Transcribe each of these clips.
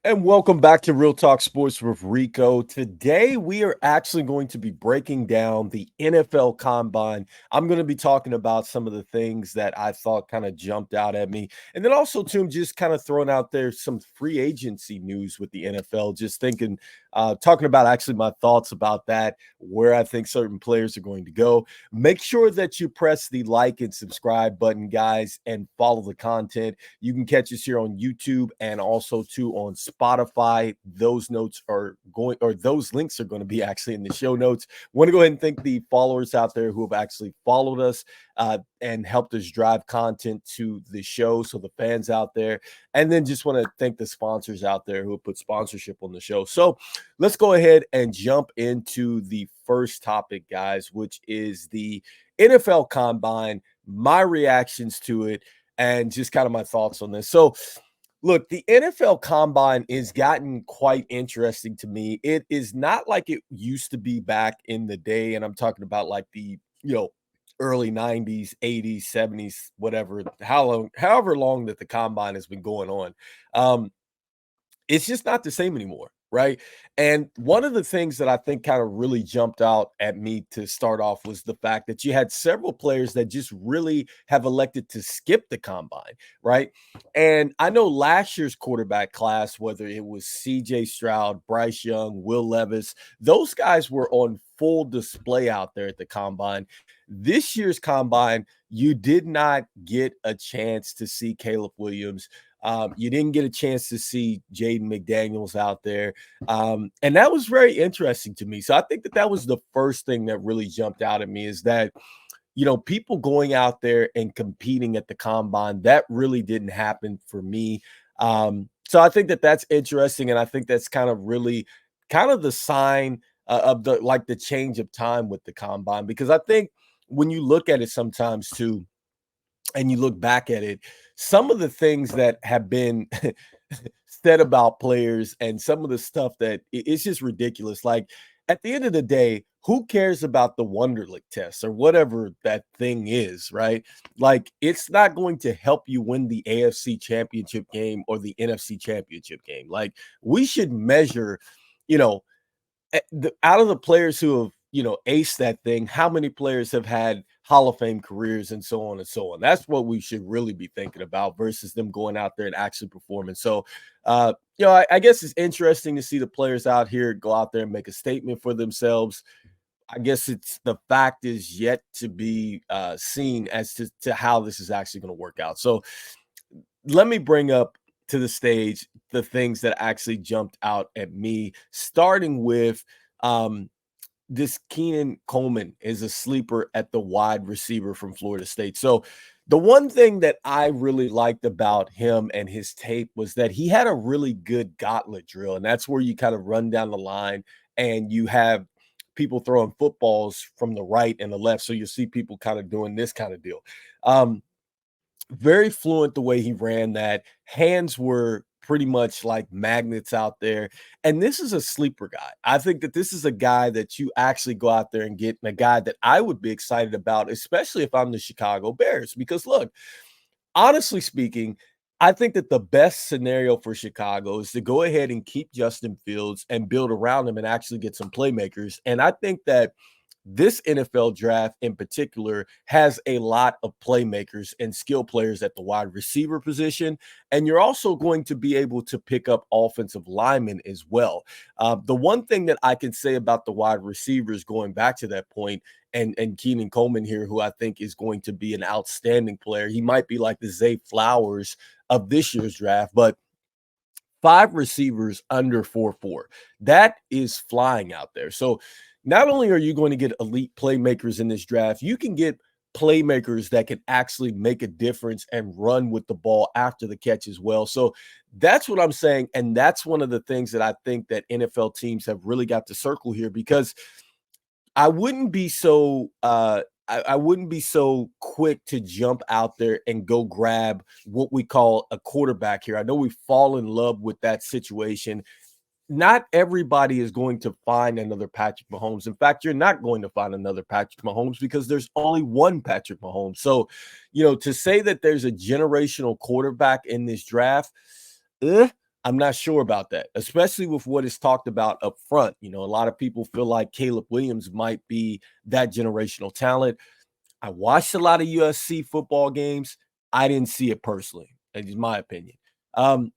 And welcome back to Real Talk Sports with Rico. Today, we are actually going to be breaking down the NFL Combine. I'm going to be talking about some of the things that I thought kind of jumped out at me. And then also, too, just kind of throwing out there some free agency news with the NFL. Just thinking, talking about actually my thoughts about that, where I think certain players are going to go. Make sure that you press the like and subscribe button, guys, and follow the content. You can catch us here on YouTube and also too on Spotify. Those notes are going, or those links are going to be actually in the show notes. Want to go ahead and thank the followers out there who have actually followed us and helped us drive content to the show. So the fans out there, and then just want to thank the sponsors out there who have put sponsorship on the show. So let's go ahead and jump into the first topic, guys, which is the NFL Combine. My reactions to it and just kind of my thoughts on this. So, look, the NFL Combine is gotten quite interesting to me. It is not like it used to be back in the day, and I'm talking about like the early 90s, 80s, 70s, whatever, however long that the combine has been going on. Um, it's just not the same anymore, right? And one of the things that I think kind of really jumped out at me to start off was the fact that you had several players that just really have elected to skip the combine, right? And I know last year's quarterback class, whether it was CJ Stroud, Bryce Young, Will Levis, those guys were on full display out there at the combine. This year's combine, you did not get a chance to see Caleb Williams. You didn't get a chance to see Jaden McDaniels out there. And that was very interesting to me. So I think that that was the first thing that really jumped out at me is that, people going out there and competing at the combine, that really didn't happen for me. So I think that that's interesting. And I think that's kind of really kind of the sign of the change of time with the combine, because I think when you look at it sometimes too, and you look back at it, some of the things that have been said about players and some of the stuff that it's just ridiculous. Like at the end of the day, who cares about the Wonderlic test or whatever that thing is, right? Like it's not going to help you win the AFC championship game or the NFC championship game. Like we should measure, you know, out of the players who have aced that thing, how many players have had Hall of Fame careers and so on and so on. That's what we should really be thinking about versus them going out there and actually performing. So I guess it's interesting to see the players out here go out there and make a statement for themselves. I guess it's the fact is yet to be seen as to how this is actually going to work out. So let me bring up to the stage the things that actually jumped out at me, starting with this Keenan Coleman is a sleeper at the wide receiver from Florida State. So the one thing that I really liked about him and his tape was that he had a really good gauntlet drill. And that's where you kind of run down the line and you have people throwing footballs from the right and the left. So you see people kind of doing this kind of deal. Um, Very fluent the way he ran that. Hands were pretty much like magnets out there. And this is a sleeper guy. I think that this is a guy that you actually go out there and get, and a guy that I would be excited about, especially if I'm the Chicago Bears. Because look, honestly speaking, I think that the best scenario for Chicago is to go ahead and keep Justin Fields and build around him and actually get some playmakers. And I think that this NFL draft in particular has a lot of playmakers and skill players at the wide receiver position. And you're also going to be able to pick up offensive linemen as well. The one thing that I can say about the wide receivers, going back to that point, and Keenan Coleman here, who I think is going to be an outstanding player. He might be like the Zay Flowers of this year's draft, but five receivers under 4.4. That is flying out there. So not only are you going to get elite playmakers in this draft, you can get playmakers that can actually make a difference and run with the ball after the catch as well. So that's what I'm saying. And that's one of the things that I think that NFL teams have really got to circle here, because I wouldn't be so I wouldn't be so quick to jump out there and go grab what we call a quarterback here. I know we fall in love with that situation. Not everybody is going to find another Patrick Mahomes. In fact, you're not going to find another Patrick Mahomes because there's only one Patrick Mahomes. So, to say that there's a generational quarterback in this draft, I'm not sure about that, especially with what is talked about up front. You know, a lot of people feel like Caleb Williams might be that generational talent. I watched a lot of USC football games. I didn't see it personally. That's my opinion. Um,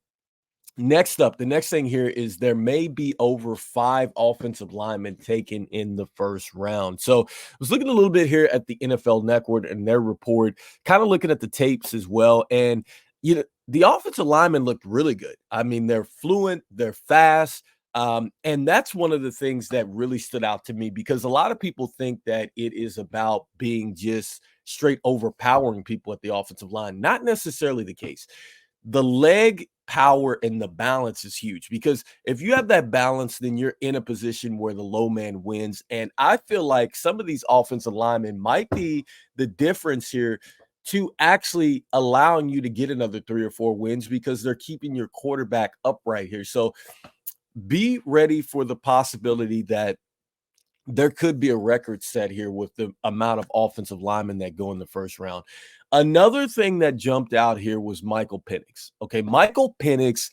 Next up, the next thing here is there may be over 5 offensive linemen taken in the first round. So I was looking a little bit here at the NFL Network and their report, kind of looking at the tapes as well. And the offensive linemen looked really good. I mean, they're fluent, they're fast. And that's one of the things that really stood out to me because a lot of people think that it is about being just straight overpowering people at the offensive line. Not necessarily the case. The leg power and the balance is huge because if you have that balance, then you're in a position where the low man wins. And I feel like some of these offensive linemen might be the difference here to actually allowing you to get another 3 or 4 wins because they're keeping your quarterback upright here. So be ready for the possibility that there could be a record set here with the amount of offensive linemen that go in the first round. Another thing that jumped out here was Michael Penix. Okay, Michael Penix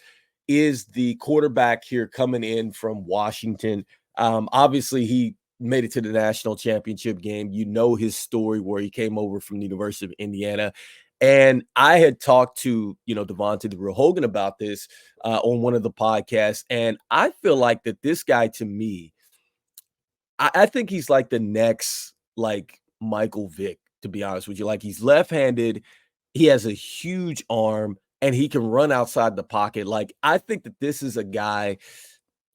is the quarterback here coming in from Washington. Obviously, he made it to the national championship game. You know his story where he came over from the University of Indiana. And I had talked to, Devontae the Real Hogan about this on one of the podcasts. And I feel like that this guy to me, I think he's like the next, like, Michael Vick, to be honest with you. Like, he's left-handed, he has a huge arm, and he can run outside the pocket. Like, I think that this is a guy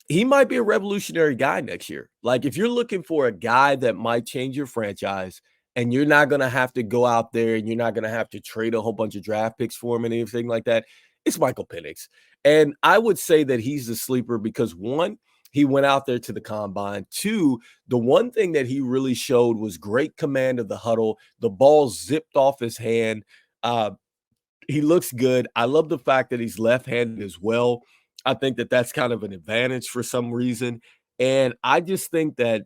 he might be a revolutionary guy next year. Like, if you're looking for a guy that might change your franchise and you're not gonna have to go out there and you're not gonna have to trade a whole bunch of draft picks for him and anything like that, it's Michael Penix. And I would say that he's the sleeper because 1, he went out there to the combine. 2, the one thing that he really showed was great command of the huddle. The ball zipped off his hand. Uh, he looks good. I love the fact that he's left-handed as well. I think that that's kind of an advantage for some reason, and I just think that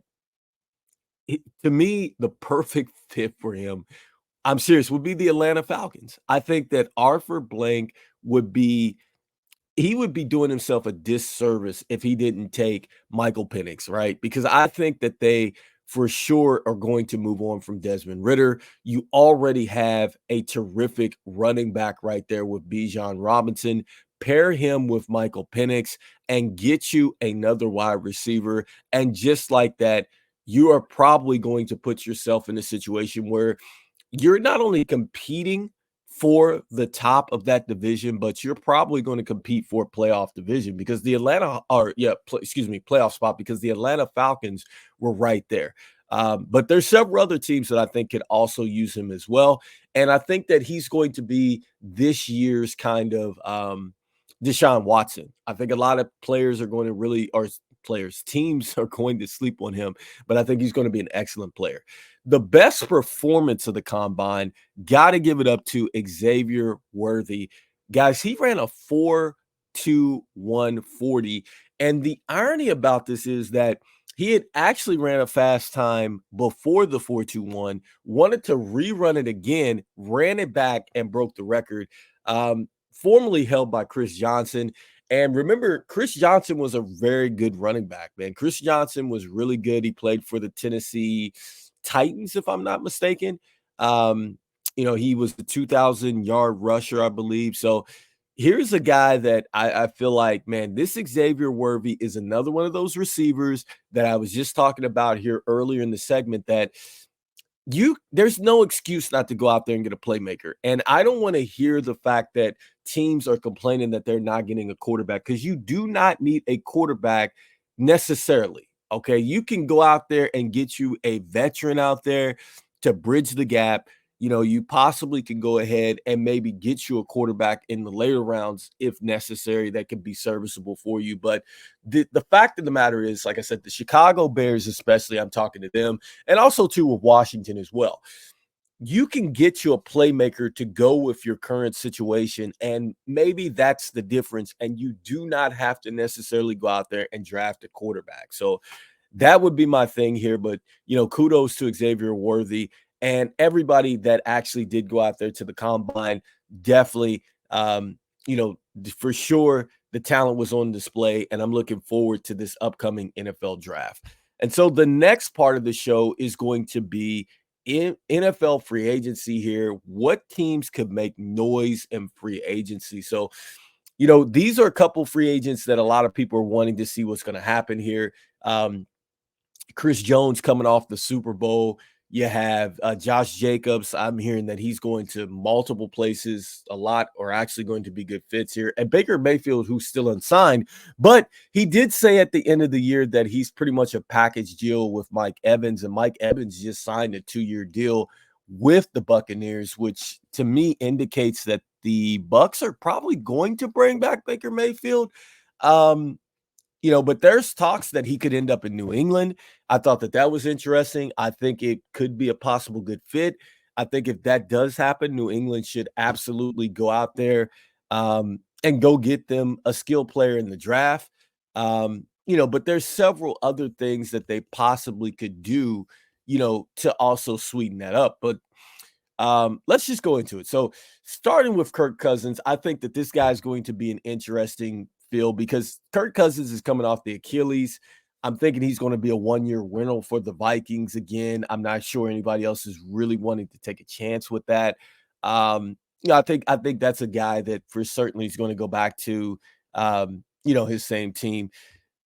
to me, the perfect fit for him, I'm serious, would be the Atlanta Falcons. I think that Arthur Blank would be he would be doing himself a disservice if he didn't take Michael Penix, right? Because I think that they for sure are going to move on from Desmond Ritter. You already have a terrific running back right there with Bijan Robinson. Pair him with Michael Penix and get you another wide receiver. And just like that, you are probably going to put yourself in a situation where you're not only competing for the top of that division, but you're probably going to compete for a playoff division because the Atlanta or yeah, playoff spot because the Atlanta Falcons were right there. But there's several other teams that I think could also use him as well. And I think that he's going to be this year's kind of Deshaun Watson. I think a lot of players are going to really, or players, teams are going to sleep on him, but I think he's going to be an excellent player. The best performance of the combine, got to give it up to Xavier Worthy. Guys, he ran a 4.2140. And the irony about this is that he had actually ran a fast time before the 4.21, wanted to rerun it again, ran it back, and broke the record. Formerly held by Chris Johnson. And remember, Chris Johnson was a very good running back, man. Chris Johnson was really good. He played for the Tennessee Titans, if I'm not mistaken. He was the 2,000-yard rusher, I believe. So here's a guy that I feel like, man, this Xavier Worthy is another one of those receivers that I was just talking about here earlier in the segment that there's no excuse not to go out there and get a playmaker. And I don't want to hear the fact that teams are complaining that they're not getting a quarterback because you do not need a quarterback necessarily. Okay. You can go out there and get you a veteran out there to bridge the gap. You possibly can go ahead and maybe get you a quarterback in the later rounds if necessary that could be serviceable for you. But the fact of the matter is, like I said, the Chicago Bears, especially, I'm talking to them, and also too with Washington as well. You can get you a playmaker to go with your current situation, and maybe that's the difference. And you do not have to necessarily go out there and draft a quarterback. So that would be my thing here. But, kudos to Xavier Worthy and everybody that actually did go out there to the combine. Definitely, for sure, the talent was on display, and I'm looking forward to this upcoming NFL draft. And so the next part of the show is going to be in NFL free agency here. What teams could make noise in free agency? So, these are a couple free agents that a lot of people are wanting to see what's going to happen here. Chris Jones coming off the Super Bowl. You have Josh Jacobs. I'm hearing that he's going to multiple places. A lot are actually going to be good fits here. And Baker Mayfield, who's still unsigned, but he did say at the end of the year that he's pretty much a package deal with Mike Evans. And Mike Evans just signed a 2-year deal with the Buccaneers, which to me indicates that the Bucs are probably going to bring back Baker Mayfield. But there's talks that he could end up in New England. I thought that that was interesting. I think it could be a possible good fit. I think if that does happen, New England should absolutely go out there and go get them a skill player in the draft. But there's several other things that they possibly could do, to also sweeten that up. But let's just go into it. So, starting with Kirk Cousins, I think that this guy is going to be an interesting field because Kirk Cousins is coming off the Achilles. I'm thinking he's going to be a 1-year rental for the Vikings again. I'm not sure anybody else is really wanting to take a chance with that. I think that's a guy that for certainly is going to go back to his same team.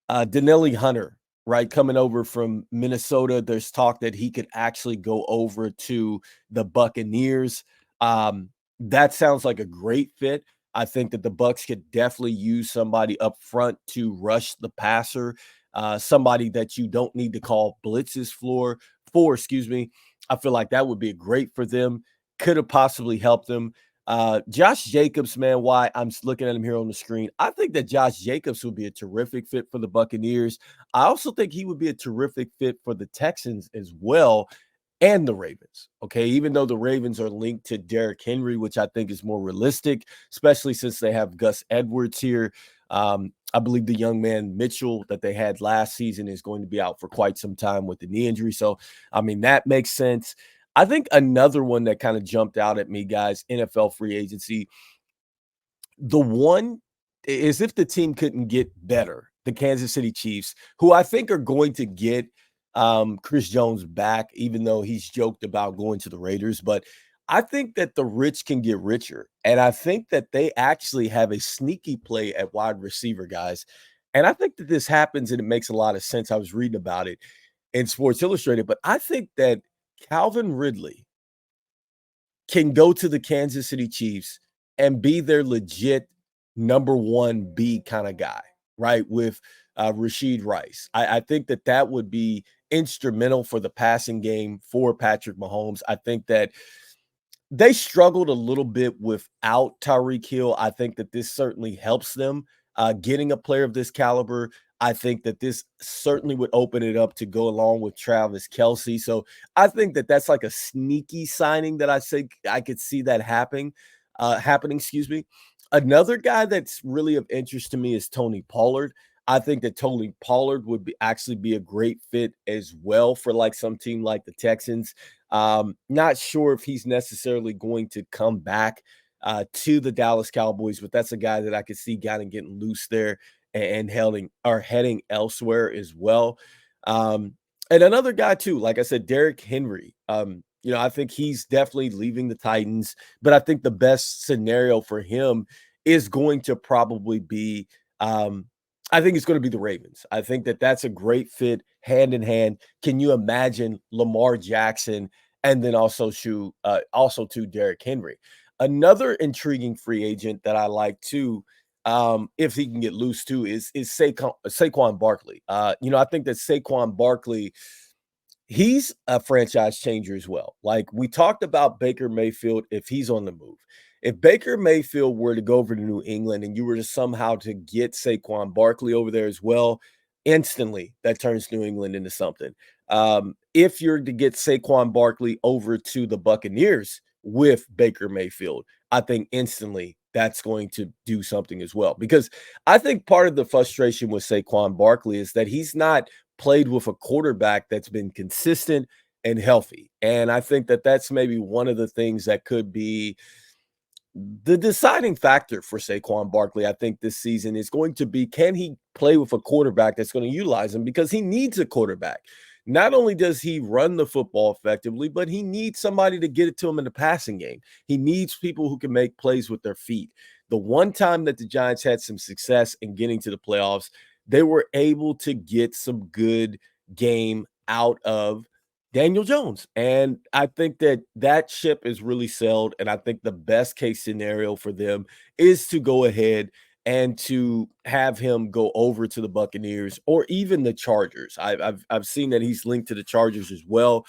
Danielle Hunter, right, coming over from Minnesota. There's talk that he could actually go over to the Buccaneers. That sounds like a great fit. I think that the Bucs could definitely use somebody up front to rush the passer, somebody that you don't need to call blitzes for. Excuse me. I feel like that would be great for them. Could have possibly helped them. Josh Jacobs, man, why I'm looking at him here on the screen. I think that Josh Jacobs would be a terrific fit for the Buccaneers. I also think he would be a terrific fit for the Texans as well and the Ravens. Okay. Even though the Ravens are linked to Derrick Henry, which I think is more realistic, especially since they have Gus Edwards here. I believe the young man Mitchell that they had last season is going to be out for quite some time with the knee injury. So, I mean, that makes sense. I think another one that kind of jumped out at me, guys, NFL free agency, the one is if the team couldn't get better, the Kansas City Chiefs, who I think are going to get Chris Jones back, even though he's joked about going to the Raiders. But I think that the rich can get richer. And I think that they actually have a sneaky play at wide receiver, guys. And I think that this happens and it makes a lot of sense. I was reading about it in Sports Illustrated, but I think that Calvin Ridley can go to the Kansas City Chiefs and be their legit number 1B kind of guy, right? With Rashid Rice. I think that that would be instrumental for the passing game for Patrick Mahomes. I think that they struggled a little bit without Tyreek Hill. I think that this certainly helps them getting a player of this caliber. I think that this certainly would open it up to go along with Travis Kelce. So I think that that's like a sneaky signing that I say I could see that happening. Excuse me. Another guy that's really of interest to me is Tony Pollard. I think that Tony Pollard would actually be a great fit as well for like some team like the Texans. Not sure if he's necessarily going to come back to the Dallas Cowboys, but that's a guy that I could see kind of getting loose there and heading elsewhere as well. And another guy too, like I said, Derrick Henry. I think he's definitely leaving the Titans, but I think the best scenario for him is going to probably be I think it's going to be the Ravens. I think that that's a great fit hand in hand. Can you imagine Lamar Jackson and then also to Derrick Henry? Another intriguing free agent that I like too, if he can get loose too, is Saquon Barkley. I think that Saquon Barkley, he's a franchise changer as well. Like we talked about Baker Mayfield, if he's on the move. If Baker Mayfield were to go over to New England and you were to somehow to get Saquon Barkley over there as well, instantly that turns New England into something. If you're to get Saquon Barkley over to the Buccaneers with Baker Mayfield, I think instantly that's going to do something as well. Because I think part of the frustration with Saquon Barkley is that he's not played with a quarterback that's been consistent and healthy. And I think that that's maybe one of the things that could be The deciding factor for Saquon Barkley, I think, this season is going to be, can he play with a quarterback that's going to utilize him? Because he needs a quarterback. Not only does he run the football effectively, but he needs somebody to get it to him in the passing game. He needs people who can make plays with their feet. The one time that the Giants had some success in getting to the playoffs, they were able to get some good game out of Daniel Jones. And I think that that ship is really sailed. And I think the best case scenario for them is to go ahead and to have him go over to the Buccaneers or even the Chargers. I've seen that he's linked to the Chargers as well.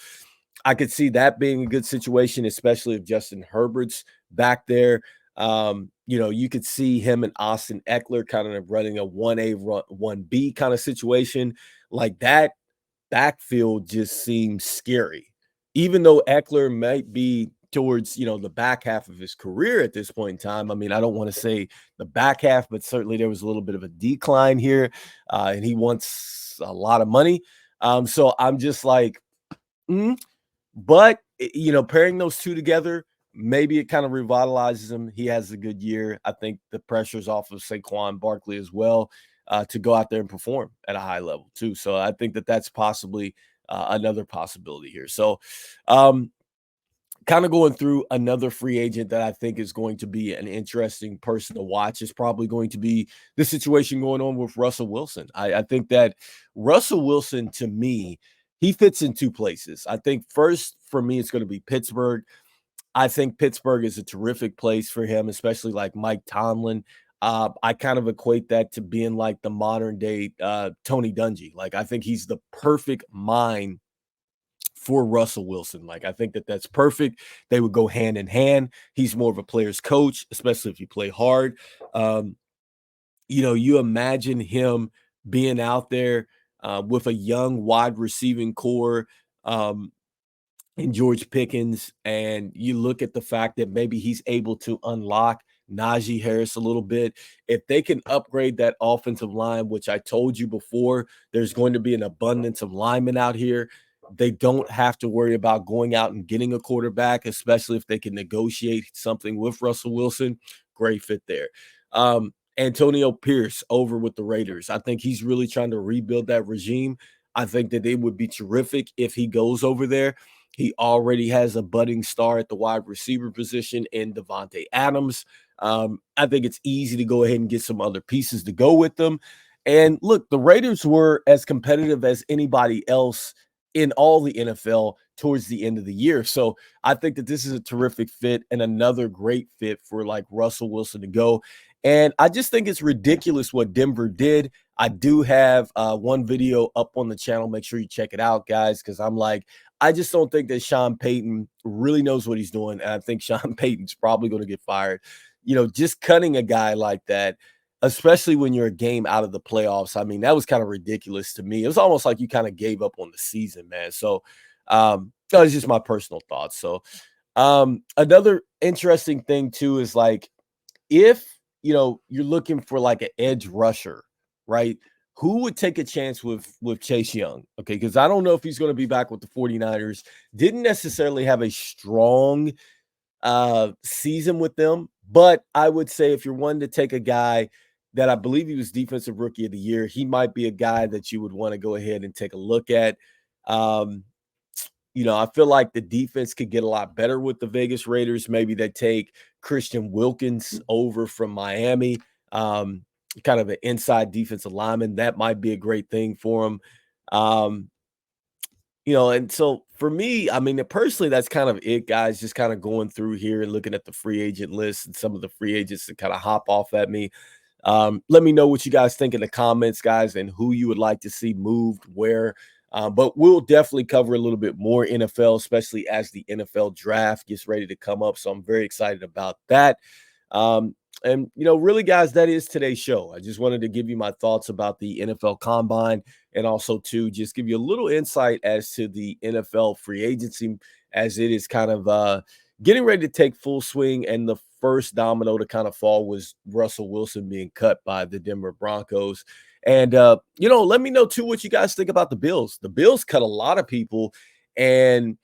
I could see that being a good situation, especially if Justin Herbert's back there. You could see him and Austin Eckler kind of running a 1A, 1B kind of situation like that. Backfield just seems scary. Even though Eckler might be towards, the back half of his career at this point in time. I mean, I don't want to say the back half, but certainly there was a little bit of a decline here, and he wants a lot of money. So I'm just like, mm, but, pairing those 2 together, maybe it kind of revitalizes him. He has a good year. I think the pressure's off of Saquon Barkley as well, to go out there and perform at a high level too. So I think that that's possibly, another possibility here. So, um, kind of going through another free agent that I think is going to be an interesting person to watch is probably going to be the situation going on with Russell Wilson. I think that Russell Wilson, to me, he fits in 2 places. I think first for me, it's going to be Pittsburgh. I think Pittsburgh is a terrific place for him, especially like Mike Tomlin. I kind of equate that to being like the modern day Tony Dungy. Like, I think he's the perfect mind for Russell Wilson. Like, I think that that's perfect. They would go hand in hand. He's more of a player's coach, especially if you play hard. Um, you imagine him being out there with a young wide receiving core. And George Pickens, and you look at the fact that maybe he's able to unlock Najee Harris a little bit. If they can upgrade that offensive line, which I told you before, there's going to be an abundance of linemen out here. They don't have to worry about going out and getting a quarterback, especially if they can negotiate something with Russell Wilson. Great fit there. Antonio Pierce over with the Raiders. I think he's really trying to rebuild that regime. I think that it would be terrific if he goes over there. He already has a budding star at the wide receiver position in Devontae Adams. I think it's easy to go ahead and get some other pieces to go with them. And look, the Raiders were as competitive as anybody else in all the NFL towards the end of the year. So I think that this is a terrific fit and another great fit for like Russell Wilson to go. And I just think it's ridiculous what Denver did. I do have one video up on the channel. Make sure you check it out, guys, because I just don't think that Sean Payton really knows what he's doing. And I think Sean Payton's probably going to get fired. Just cutting a guy like that, especially when you're a game out of the playoffs. I mean, that was kind of ridiculous to me. It was almost like you kind of gave up on the season, man. So that was just my personal thoughts. So another interesting thing too is like, if you're looking for like an edge rusher, right? Who would take a chance with Chase Young? Okay, because I don't know if he's going to be back with the 49ers. Didn't necessarily have a strong season with them, but I would say if you're wanting to take a guy that I believe he was defensive rookie of the year, he might be a guy that you would want to go ahead and take a look at. Um, I feel like the defense could get a lot better with the Vegas Raiders. Maybe they take Christian Wilkins over from Miami, kind of an inside defensive lineman. That might be a great thing for him. Um, and so for me, I mean, personally, that's kind of it, guys. Just kind of going through here and looking at the free agent list and some of the free agents that kind of hop off at me. Let me know what you guys think in the comments, guys, and who you would like to see moved where. But we'll definitely cover a little bit more NFL, especially as the NFL draft gets ready to come up. So I'm very excited about that. Really, guys, that is today's show. I just wanted to give you my thoughts about the NFL Combine and also to just give you a little insight as to the NFL free agency as it is kind of getting ready to take full swing. And the first domino to kind of fall was Russell Wilson being cut by the Denver Broncos. And, let me know too what you guys think about the Bills. The Bills cut a lot of people, and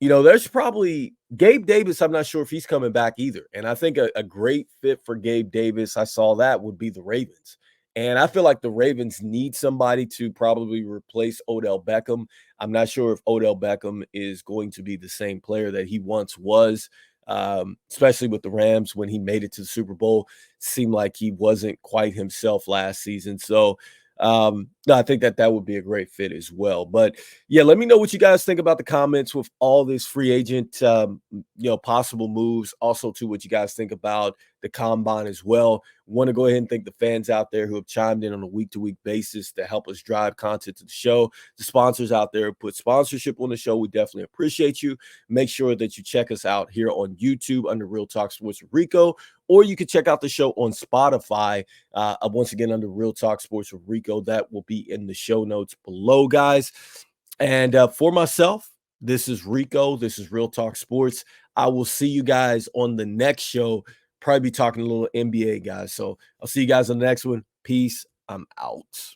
There's probably Gabe Davis. I'm not sure if he's coming back either. And I think a great fit for Gabe Davis, I saw that would be the Ravens. And I feel like the Ravens need somebody to probably replace Odell Beckham. I'm not sure if Odell Beckham is going to be the same player that he once was, especially with the Rams when he made it to the Super Bowl. Seemed like he wasn't quite himself last season. So, no, I think that would be a great fit as well. But yeah, let me know what you guys think about the comments with all this free agent, possible moves. Also, to what you guys think about the combine as well. Want to go ahead and thank the fans out there who have chimed in on a week-to-week basis to help us drive content to the show. The sponsors out there who put sponsorship on the show, we definitely appreciate you. Make sure that you check us out here on YouTube under Real Talk Sports with Rico, or you can check out the show on Spotify. Once again, under Real Talk Sports with Rico, that will be in the show notes below, guys. And for myself, this is Rico. This is Real Talk Sports. I will see you guys on the next show. Probably be talking a little NBA, guys. So I'll see you guys on the next one. Peace. I'm out.